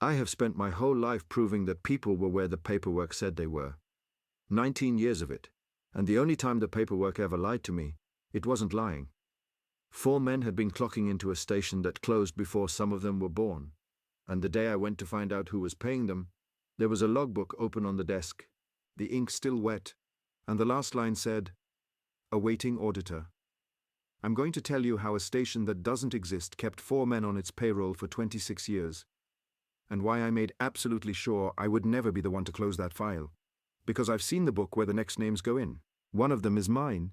I have spent my whole life proving that people were where the paperwork said they were. 19 years of it, and the only time the paperwork ever lied to me, it wasn't lying. 4 men had been clocking into a station that closed before some of them were born, and the day I went to find out who was paying them, there was a logbook open on the desk, the ink still wet, and the last line said, "Awaiting auditor." I'm going to tell you how a station that doesn't exist kept 4 men on its payroll for 26 years, and why I made absolutely sure I would never be the one to close that file, because I've seen the book where the next names go in. One of them is mine.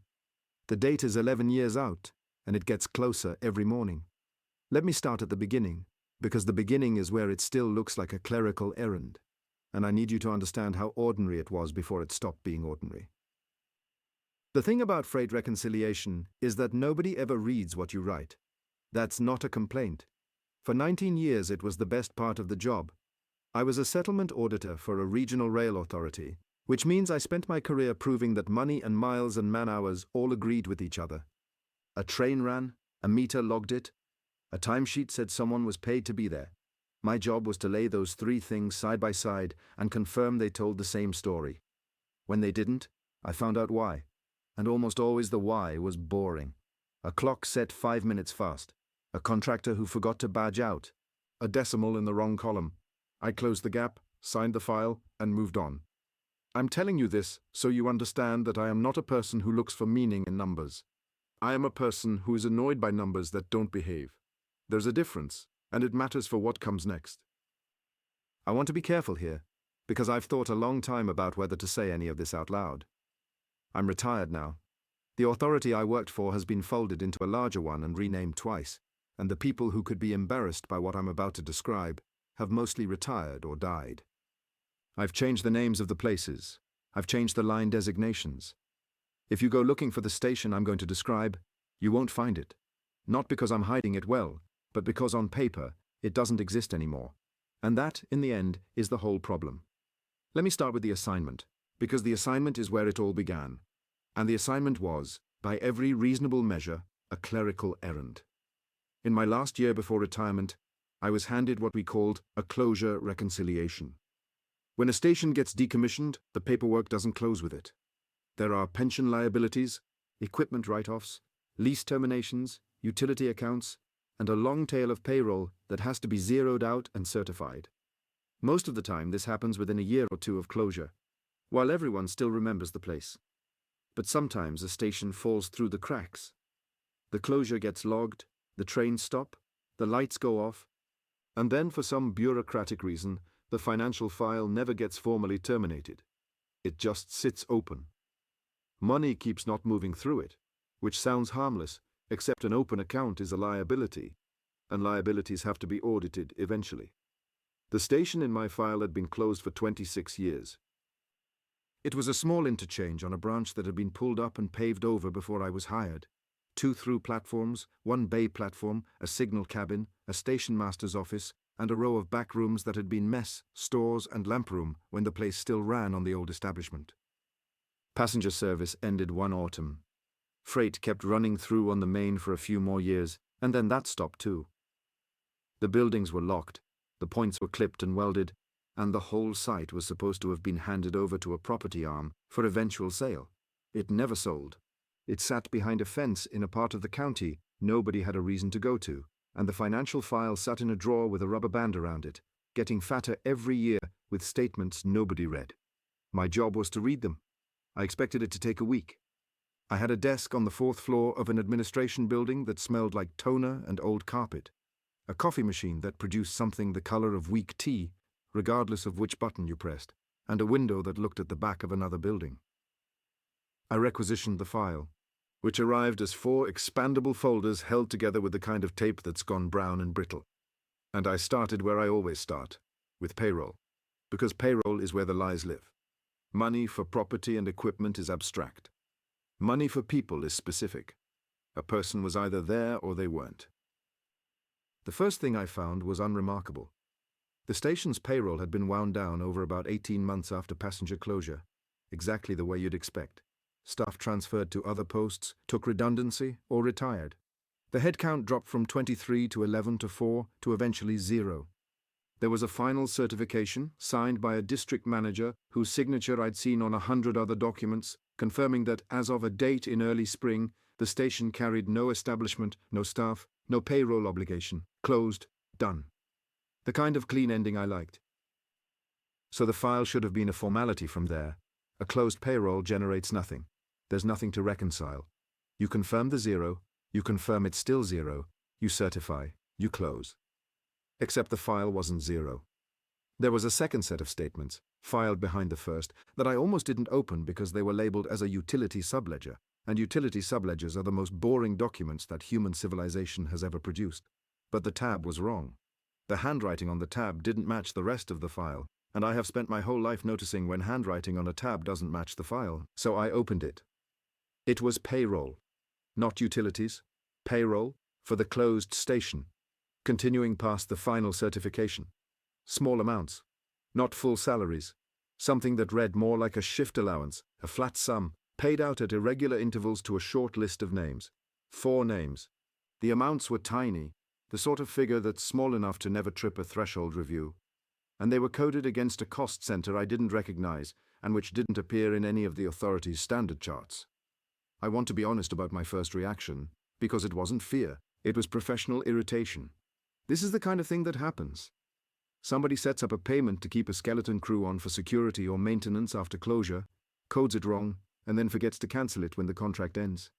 The date is 11 years out, and it gets closer every morning. Let me start at the beginning, because the beginning is where it still looks like a clerical errand, and I need you to understand how ordinary it was before it stopped being ordinary. The thing about freight reconciliation is that nobody ever reads what you write. That's not a complaint. For 19 years it was the best part of the job. I was a settlement auditor for a regional rail authority, which means I spent my career proving that money and miles and man-hours all agreed with each other. A train ran, a meter logged it, a timesheet said someone was paid to be there. My job was to lay those 3 things side by side and confirm they told the same story. When they didn't, I found out why. And almost always the why was boring. A clock set 5 minutes fast. A contractor who forgot to badge out. A decimal in the wrong column. I closed the gap, signed the file, and moved on. I'm telling you this so you understand that I am not a person who looks for meaning in numbers. I am a person who is annoyed by numbers that don't behave. There's a difference, and it matters for what comes next. I want to be careful here, because I've thought a long time about whether to say any of this out loud. I'm retired now. The authority I worked for has been folded into a larger one and renamed twice, and the people who could be embarrassed by what I'm about to describe have mostly retired or died. I've changed the names of the places. I've changed the line designations. If you go looking for the station I'm going to describe, you won't find it. Not because I'm hiding it well, but because on paper, it doesn't exist anymore. And that, in the end, is the whole problem. Let me start with the assignment, because the assignment is where it all began. And the assignment was, by every reasonable measure, a clerical errand. In my last year before retirement, I was handed what we called a closure reconciliation. When a station gets decommissioned, the paperwork doesn't close with it. There are pension liabilities, equipment write-offs, lease terminations, utility accounts, and a long tail of payroll that has to be zeroed out and certified. Most of the time this happens within a year or 2 of closure, while everyone still remembers the place. But sometimes a station falls through the cracks. The closure gets logged, the trains stop, the lights go off, and then for some bureaucratic reason, the financial file never gets formally terminated. It just sits open. Money keeps not moving through it, which sounds harmless, except an open account is a liability, and liabilities have to be audited eventually. The station in my file had been closed for 26 years. It was a small interchange on a branch that had been pulled up and paved over before I was hired. 2 through platforms, 1 bay platform, a signal cabin, a stationmaster's office, and a row of back rooms that had been mess, stores, and lamp room when the place still ran on the old establishment. Passenger service ended one autumn. Freight kept running through on the main for a few more years, and then that stopped too. The buildings were locked, the points were clipped and welded, and the whole site was supposed to have been handed over to a property arm for eventual sale. It never sold. It sat behind a fence in a part of the county nobody had a reason to go to, and the financial file sat in a drawer with a rubber band around it, getting fatter every year with statements nobody read. My job was to read them. I expected it to take a week. I had a desk on the 4th floor of an administration building that smelled like toner and old carpet, a coffee machine that produced something the color of weak tea, regardless of which button you pressed, and a window that looked at the back of another building. I requisitioned the file, which arrived as 4 expandable folders held together with the kind of tape that's gone brown and brittle. And I started where I always start, with payroll, because payroll is where the lies live. Money for property and equipment is abstract. Money for people is specific. A person was either there or they weren't. The first thing I found was unremarkable. The station's payroll had been wound down over about 18 months after passenger closure, exactly the way you'd expect. Staff transferred to other posts, took redundancy, or retired. The headcount dropped from 23 to 11 to 4 to eventually 0. There was a final certification signed by a district manager whose signature I'd seen on 100 other documents, confirming that as of a date in early spring, the station carried no establishment, no staff, no payroll obligation. Closed. Done. The kind of clean ending I liked. So the file should have been a formality from there. A closed payroll generates nothing. There's nothing to reconcile. You confirm the zero, you confirm it's still zero, you certify, you close. Except the file wasn't zero. There was a second set of statements, filed behind the first, that I almost didn't open because they were labeled as a utility subledger, and utility subledgers are the most boring documents that human civilization has ever produced. But the tab was wrong. The handwriting on the tab didn't match the rest of the file, and I have spent my whole life noticing when handwriting on a tab doesn't match the file, so I opened it. It was payroll, not utilities, payroll for the closed station, continuing past the final certification. Small amounts, not full salaries, something that read more like a shift allowance, a flat sum, paid out at irregular intervals to a short list of names. 4 names. The amounts were tiny, the sort of figure that's small enough to never trip a threshold review. And they were coded against a cost center I didn't recognize and which didn't appear in any of the authority's standard charts. I want to be honest about my first reaction, because it wasn't fear, it was professional irritation. This is the kind of thing that happens. Somebody sets up a payment to keep a skeleton crew on for security or maintenance after closure, codes it wrong, and then forgets to cancel it when the contract ends.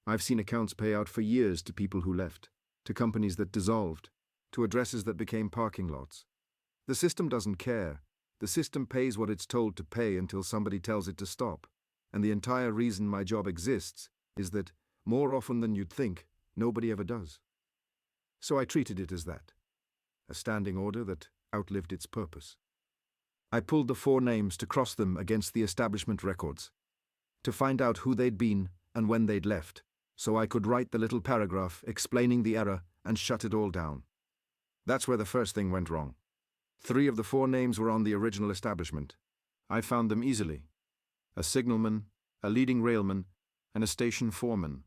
I've seen accounts pay out for years to people who left, to companies that dissolved, to addresses that became parking lots. The system doesn't care. The system pays what it's told to pay until somebody tells it to stop. And the entire reason my job exists is that, more often than you'd think, nobody ever does. So I treated it as that. A standing order that outlived its purpose. I pulled the 4 names to cross them against the establishment records, to find out who they'd been and when they'd left, so I could write the little paragraph explaining the error and shut it all down. That's where the first thing went wrong. 3 of the 4 names were on the original establishment. I found them easily. A signalman, a leading railman, and a station foreman.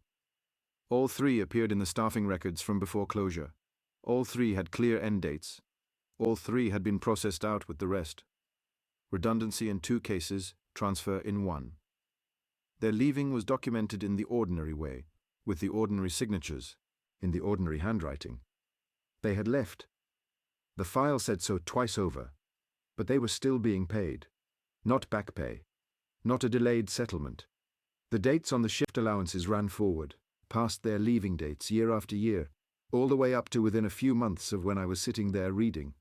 All 3 appeared in the staffing records from before closure. All 3 had clear end dates. All 3 had been processed out with the rest. Redundancy in 2 cases, transfer in 1. Their leaving was documented in the ordinary way, with the ordinary signatures, in the ordinary handwriting. They had left. The file said so twice over, but they were still being paid. Not back pay. Not a delayed settlement. The dates on the shift allowances ran forward, past their leaving dates year after year, all the way up to within a few months of when I was sitting there reading.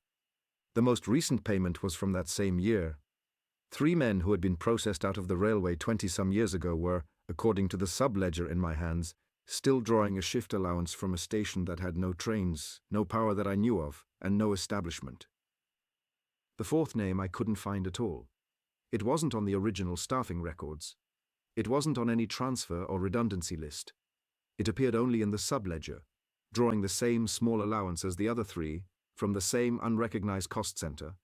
The most recent payment was from that same year. 3 men who had been processed out of the railway 20-some years ago were, according to the subledger in my hands, still drawing a shift allowance from a station that had no trains, no power that I knew of, and no establishment. The 4th name I couldn't find at all. It wasn't on the original staffing records. It wasn't on any transfer or redundancy list. It appeared only in the subledger, drawing the same small allowance as the other 3, from the same unrecognized cost center,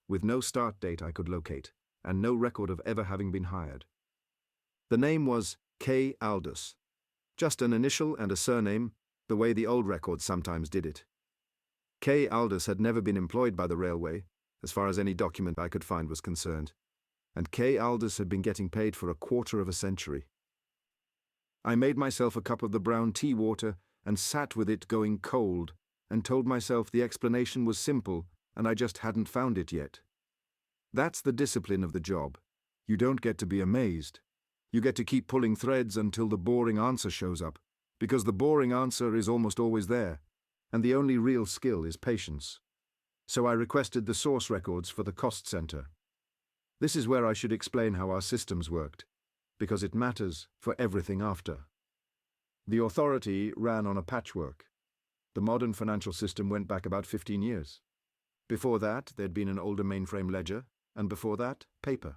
with no start date I could locate, and no record of ever having been hired. The name was K. Aldous. Just an initial and a surname, the way the old records sometimes did it. K. Aldous had never been employed by the railway, as far as any document I could find was concerned, and K. Aldous had been getting paid for a quarter of a century. I made myself a cup of the brown tea water and sat with it going cold, and told myself the explanation was simple and I just hadn't found it yet. That's the discipline of the job. You don't get to be amazed. You get to keep pulling threads until the boring answer shows up, because the boring answer is almost always there, and the only real skill is patience. So I requested the source records for the cost center. This is where I should explain how our systems worked, because it matters for everything after. The authority ran on a patchwork. The modern financial system went back about 15 years. Before that, there'd been an older mainframe ledger, and before that, paper.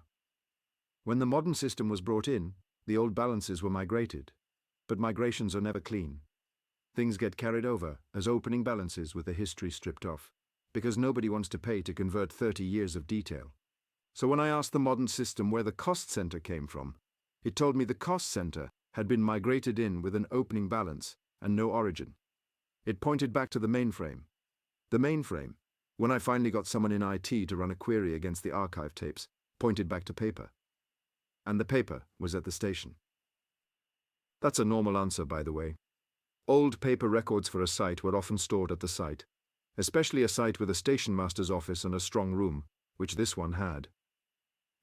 When the modern system was brought in, the old balances were migrated. But migrations are never clean. Things get carried over as opening balances with the history stripped off, because nobody wants to pay to convert 30 years of detail. So when I asked the modern system where the cost center came from, it told me the cost center had been migrated in with an opening balance and no origin. It pointed back to the mainframe. The mainframe, When I finally got someone in IT to run a query against the archive tapes, pointed back to paper. And the paper was at the station. That's a normal answer, by the way. Old paper records for a site were often stored at the site, especially a site with a stationmaster's office and a strong room, which this one had.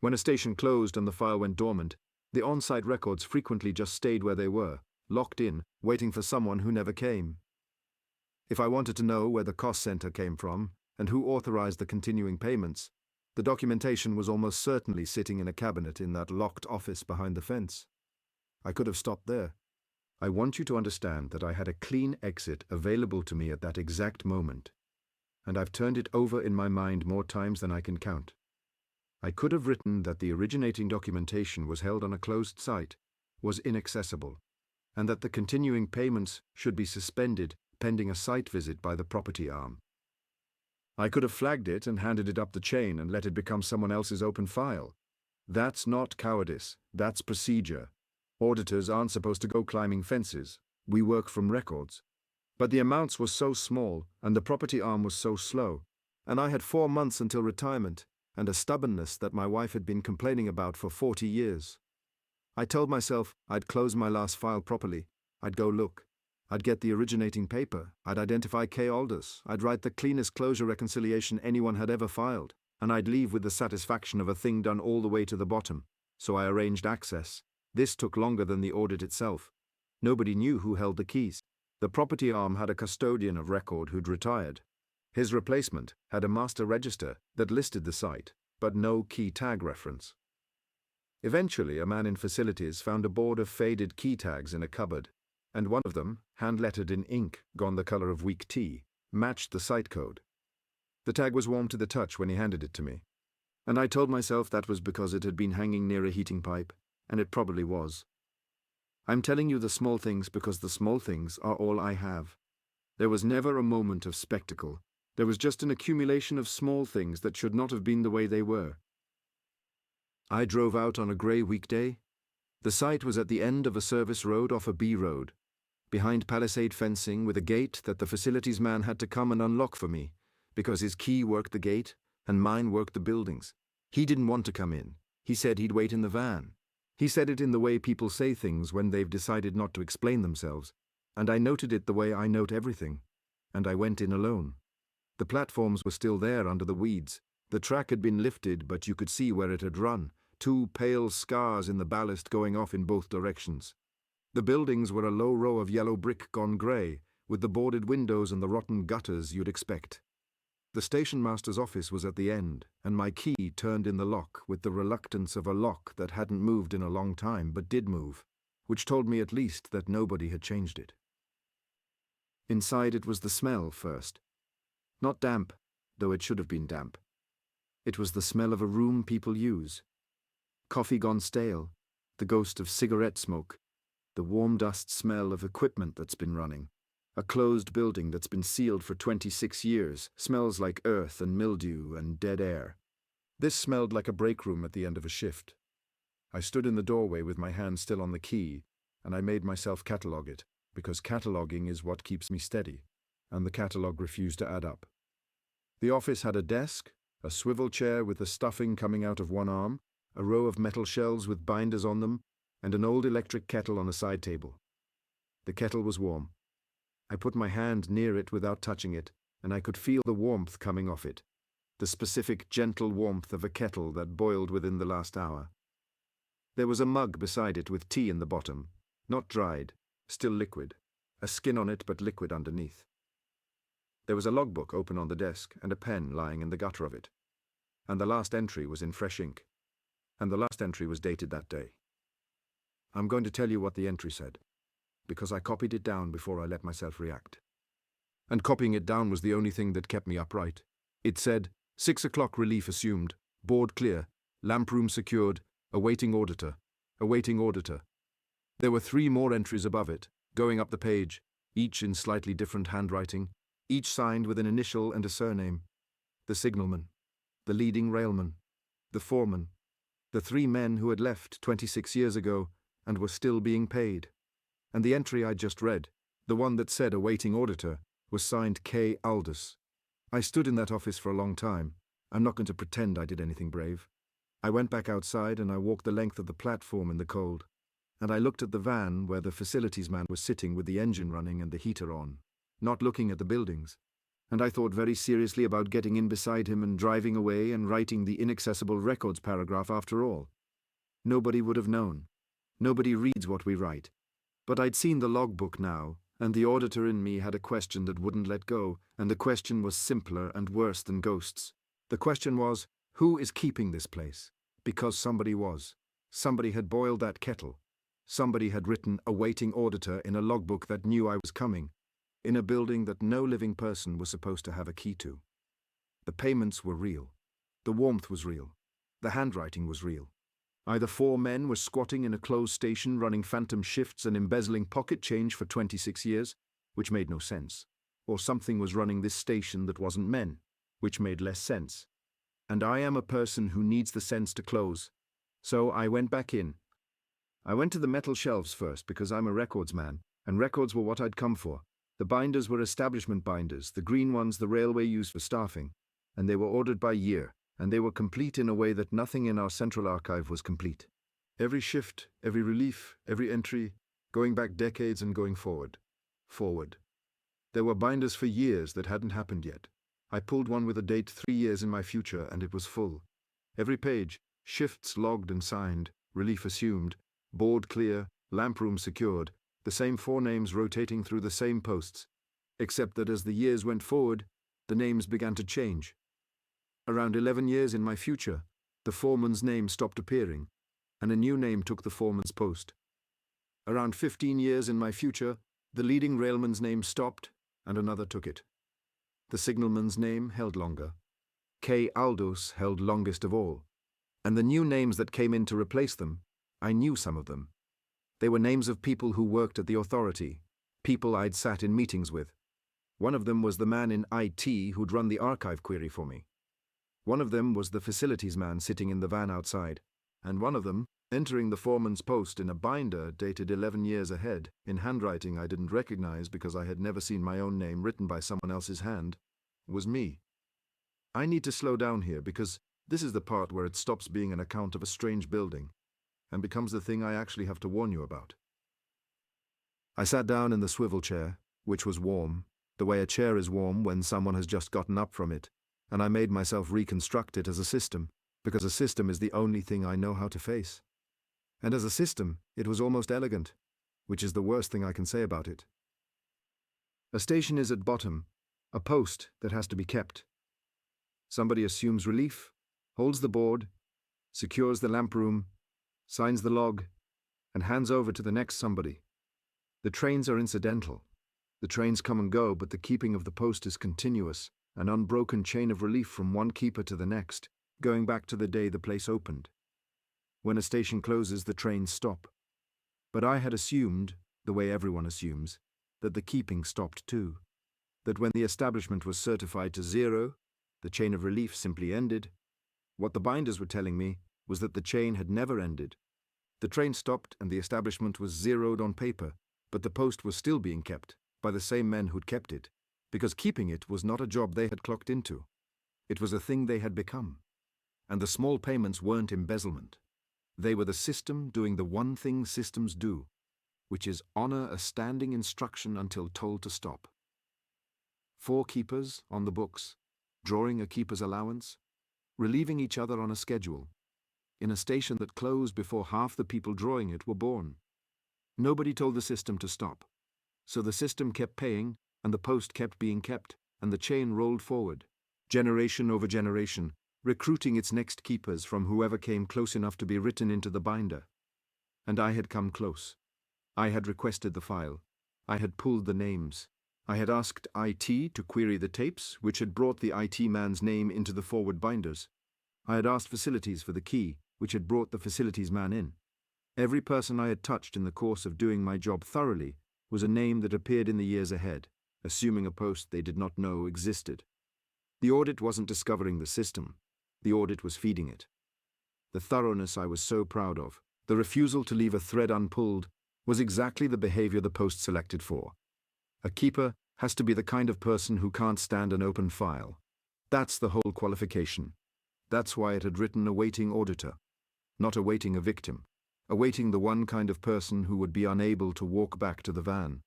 When a station closed and the file went dormant, the on-site records frequently just stayed where they were, locked in, waiting for someone who never came. If I wanted to know where the cost center came from and who authorized the continuing payments, the documentation was almost certainly sitting in a cabinet in that locked office behind the fence. I could have stopped there. I want you to understand that I had a clean exit available to me at that exact moment, and I've turned it over in my mind more times than I can count. I could have written that the originating documentation was held on a closed site, was inaccessible, and that the continuing payments should be suspended pending a site visit by the property arm. I could have flagged it and handed it up the chain and let it become someone else's open file. That's not cowardice, that's procedure. Auditors aren't supposed to go climbing fences. We work from records. But the amounts were so small, and the property arm was so slow, and I had 4 months until retirement, and a stubbornness that my wife had been complaining about for 40 years. I told myself I'd close my last file properly. I'd go look. I'd get the originating paper. I'd identify Aldous. I'd write the cleanest closure reconciliation anyone had ever filed, and I'd leave with the satisfaction of a thing done all the way to the bottom. So I arranged access. This took longer than the audit itself. Nobody knew who held the keys. The property arm had a custodian of record who'd retired. His replacement had a master register that listed the site, but no key tag reference. Eventually, a man in facilities found a board of faded key tags in a cupboard, and one of them, hand-lettered in ink gone the color of weak tea, matched the site code. The tag was warm to the touch when he handed it to me, and I told myself that was because it had been hanging near a heating pipe, and it probably was. I'm telling you the small things because the small things are all I have. There was never a moment of spectacle. There was just an accumulation of small things that should not have been the way they were. I drove out on a grey weekday. The site was at the end of a service road off a B road, behind palisade fencing with a gate that the facilities man had to come and unlock for me, because his key worked the gate and mine worked the buildings. He didn't want to come in. He said he'd wait in the van. He said it in the way people say things when they've decided not to explain themselves, and I noted it the way I note everything, and I went in alone. The platforms were still there under the weeds. The track had been lifted, but you could see where it had run, 2 pale scars in the ballast going off in both directions. The buildings were a low row of yellow brick gone grey, with the boarded windows and the rotten gutters you'd expect. The stationmaster's office was at the end, and my key turned in the lock with the reluctance of a lock that hadn't moved in a long time but did move, which told me at least that nobody had changed it. Inside it was the smell first. Not damp, though it should have been damp. It was the smell of a room people use. Coffee gone stale, the ghost of cigarette smoke, the warm dust smell of equipment that's been running. A closed building that's been sealed for 26 years smells like earth and mildew and dead air. This smelled like a break room at the end of a shift. I stood in the doorway with my hand still on the key, and I made myself catalogue it, because cataloguing is what keeps me steady, and the catalogue refused to add up. The office had a desk, a swivel chair with the stuffing coming out of one arm, a row of metal shelves with binders on them, and an old electric kettle on a side table. The kettle was warm. I put my hand near it without touching it, and I could feel the warmth coming off it, the specific gentle warmth of a kettle that boiled within the last hour. There was a mug beside it with tea in the bottom, not dried, still liquid, a skin on it but liquid underneath. There was a logbook open on the desk and a pen lying in the gutter of it, and the last entry was in fresh ink, and the last entry was dated that day. I'm going to tell you what the entry said, because I copied it down before I let myself react. And copying it down was the only thing that kept me upright. It said, 6 o'clock relief assumed, board clear, lamp room secured, awaiting auditor, awaiting auditor. There were 3 more entries above it, going up the page, each in slightly different handwriting, each signed with an initial and a surname. The signalman, the leading railman, the foreman, the 3 men who had left 26 years ago and were still being paid. And the entry I just read, the one that said awaiting auditor, was signed K. Aldous. I stood in that office for a long time. I'm not going to pretend I did anything brave. I went back outside and I walked the length of the platform in the cold. And I looked at the van where the facilities man was sitting with the engine running and the heater on, not looking at the buildings. And I thought very seriously about getting in beside him and driving away and writing the inaccessible records paragraph after all. Nobody would have known. Nobody reads what we write. But I'd seen the logbook now, and the auditor in me had a question that wouldn't let go, and the question was simpler and worse than ghosts. The question was, who is keeping this place? Because somebody was. Somebody had boiled that kettle. Somebody had written awaiting auditor in a logbook that knew I was coming, in a building that no living person was supposed to have a key to. The payments were real. The warmth was real. The handwriting was real. Either 4 men were squatting in a closed station running phantom shifts and embezzling pocket change for 26 years, which made no sense, or something was running this station that wasn't men, which made less sense. And I am a person who needs the sense to close. So I went back in. I went to the metal shelves first because I'm a records man, and records were what I'd come for. The binders were establishment binders, the green ones the railway used for staffing, and they were ordered by year, and they were complete in a way that nothing in our central archive was complete. Every shift, every relief, every entry, going back decades and going forward. Forward. There were binders for years that hadn't happened yet. I pulled one with a date 3 years in my future, and it was full. Every page, shifts logged and signed, relief assumed, board clear, lamp room secured, the same 4 names rotating through the same posts, except that as the years went forward, the names began to change. Around 11 years in my future, the foreman's name stopped appearing, and a new name took the foreman's post. Around 15 years in my future, the leading railman's name stopped, and another took it. The signalman's name held longer. K. Aldous held longest of all, and the new names that came in to replace them, I knew some of them. They were names of people who worked at the authority, people I'd sat in meetings with. One of them was the man in IT who'd run the archive query for me. One of them was the facilities man sitting in the van outside, and one of them, entering the foreman's post in a binder dated 11 years ahead, in handwriting I didn't recognize because I had never seen my own name written by someone else's hand, was me. I need to slow down here because this is the part where it stops being an account of a strange building and becomes the thing I actually have to warn you about. I sat down in the swivel chair, which was warm, the way a chair is warm when someone has just gotten up from it, and I made myself reconstruct it as a system, because a system is the only thing I know how to face. And as a system, it was almost elegant, which is the worst thing I can say about it. A station is at bottom, a post that has to be kept. Somebody assumes relief, holds the board, secures the lamp room, signs the log, and hands over to the next somebody. The trains are incidental. The trains come and go, but the keeping of the post is continuous, an unbroken chain of relief from one keeper to the next, going back to the day the place opened. When a station closes, the trains stop. But I had assumed, the way everyone assumes, that the keeping stopped too. That when the establishment was certified to 0, the chain of relief simply ended. What the binders were telling me was that the chain had never ended. The train stopped and the establishment was zeroed on paper, but the post was still being kept by the same men who'd kept it, because keeping it was not a job they had clocked into. It was a thing they had become. And the small payments weren't embezzlement. They were the system doing the one thing systems do, which is honor a standing instruction until told to stop. 4 keepers on the books, drawing a keeper's allowance, relieving each other on a schedule, in a station that closed before half the people drawing it were born. Nobody told the system to stop. So the system kept paying, and the post kept being kept, and the chain rolled forward, generation over generation, recruiting its next keepers from whoever came close enough to be written into the binder. And I had come close. I had requested the file. I had pulled the names. I had asked IT to query the tapes, which had brought the IT man's name into the forward binders. I had asked facilities for the key, which had brought the facilities man in. Every person I had touched in the course of doing my job thoroughly was a name that appeared in the years ahead, assuming a post they did not know existed. The audit wasn't discovering the system. The audit was feeding it. The thoroughness I was so proud of, the refusal to leave a thread unpulled, was exactly the behavior the post selected for. A keeper has to be the kind of person who can't stand an open file, That's the whole qualification. That's why it had written awaiting auditor. Not awaiting a victim. Awaiting the one kind of person who would be unable to walk back to the van.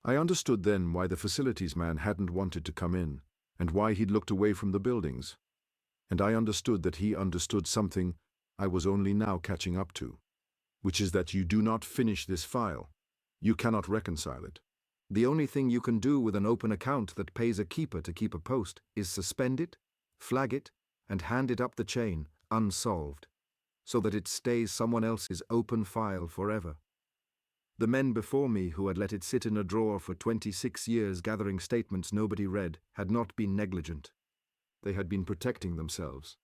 I understood then why the facilities man hadn't wanted to come in, and why he'd looked away from the buildings. And I understood that he understood something I was only now catching up to, which is that you do not finish this file. You cannot reconcile it. The only thing you can do with an open account that pays a keeper to keep a post is suspend it, flag it, and hand it up the chain, unsolved, so that it stays someone else's open file forever. The men before me who had let it sit in a drawer for 26 years gathering statements nobody read had not been negligent. They had been protecting themselves.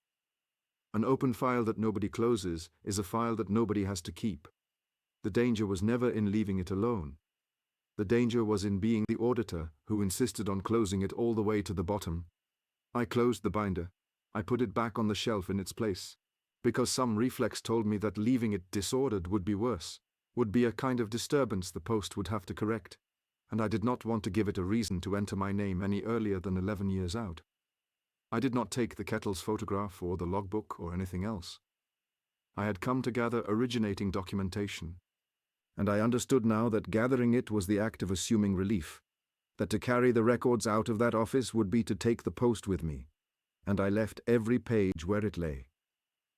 An open file that nobody closes is a file that nobody has to keep. The danger was never in leaving it alone. The danger was in being the auditor who insisted on closing it all the way to the bottom. I closed the binder. I put it back on the shelf in its place, because some reflex told me that leaving it disordered would be worse, would be a kind of disturbance the post would have to correct, and I did not want to give it a reason to enter my name any earlier than 11 years out. I did not take the kettle's photograph or the logbook or anything else. I had come to gather originating documentation, and I understood now that gathering it was the act of assuming relief, that to carry the records out of that office would be to take the post with me, and I left every page where it lay.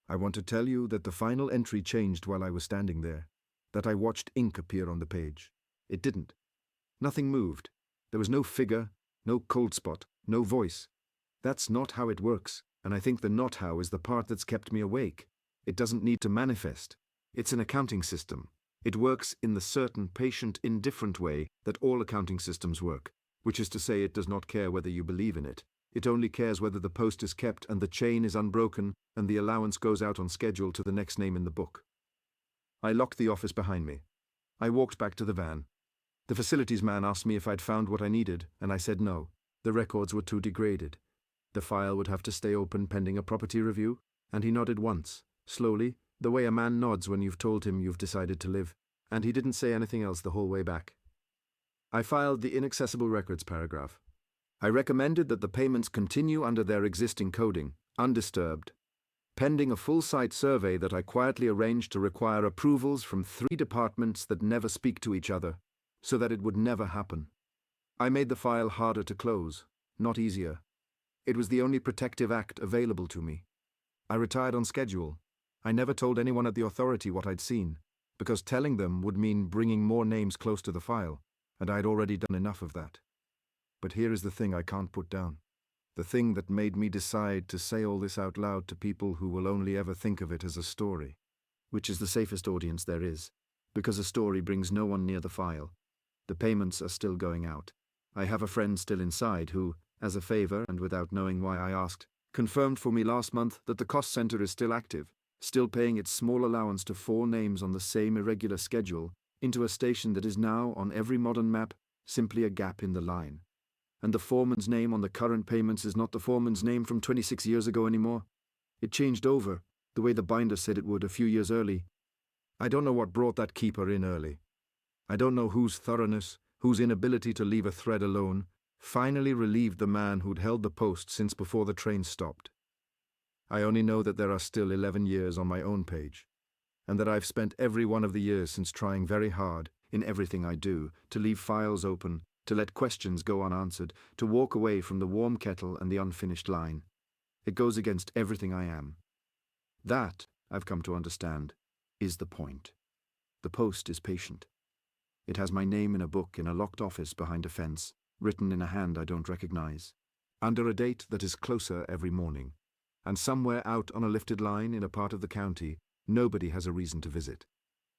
I want to tell you that the final entry changed while I was standing there, that I watched ink appear on the page. It didn't. Nothing moved. There was no figure, no cold spot, no voice. That's not how it works, and I think the not how is the part that's kept me awake. It doesn't need to manifest. It's an accounting system. It works in the certain patient indifferent way that all accounting systems work, which is to say it does not care whether you believe in it. It only cares whether the post is kept and the chain is unbroken and the allowance goes out on schedule to the next name in the book. I locked the office behind me. I walked back to the van. The facilities man asked me if I'd found what I needed, and I said no. The records were too degraded. The file would have to stay open pending a property review, and he nodded once, slowly, the way a man nods when you've told him you've decided to live, and he didn't say anything else the whole way back. I filed the inaccessible records paragraph. I recommended that the payments continue under their existing coding, undisturbed, pending a full-site survey that I quietly arranged to require approvals from 3 departments that never speak to each other, so that it would never happen. I made the file harder to close, not easier. It was the only protective act available to me. I retired on schedule. I never told anyone at the authority what I'd seen, because telling them would mean bringing more names close to the file, and I'd already done enough of that. But here is the thing I can't put down. The thing that made me decide to say all this out loud to people who will only ever think of it as a story, which is the safest audience there is, because a story brings no one near the file. The payments are still going out. I have a friend still inside who, as a favor and without knowing why I asked, confirmed for me last month that the cost center is still active, still paying its small allowance to 4 names on the same irregular schedule, into a station that is now, on every modern map, simply a gap in the line. And the foreman's name on the current payments is not the foreman's name from 26 years ago anymore. It changed over, the way the binder said it would a few years early. I don't know what brought that keeper in early. I don't know whose thoroughness, whose inability to leave a thread alone, finally relieved the man who'd held the post since before the train stopped. I only know that there are still 11 years on my own page, and that I've spent every one of the years since trying very hard, in everything I do, to leave files open, to let questions go unanswered, to walk away from the warm kettle and the unfinished line. It goes against everything I am. That, I've come to understand, is the point. The post is patient. It has my name in a book in a locked office behind a fence, written in a hand I don't recognize, under a date that is closer every morning, and somewhere out on a lifted line in a part of the county nobody has a reason to visit.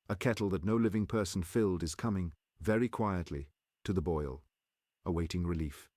A kettle that no living person filled is coming, very quietly, to the boil, awaiting relief.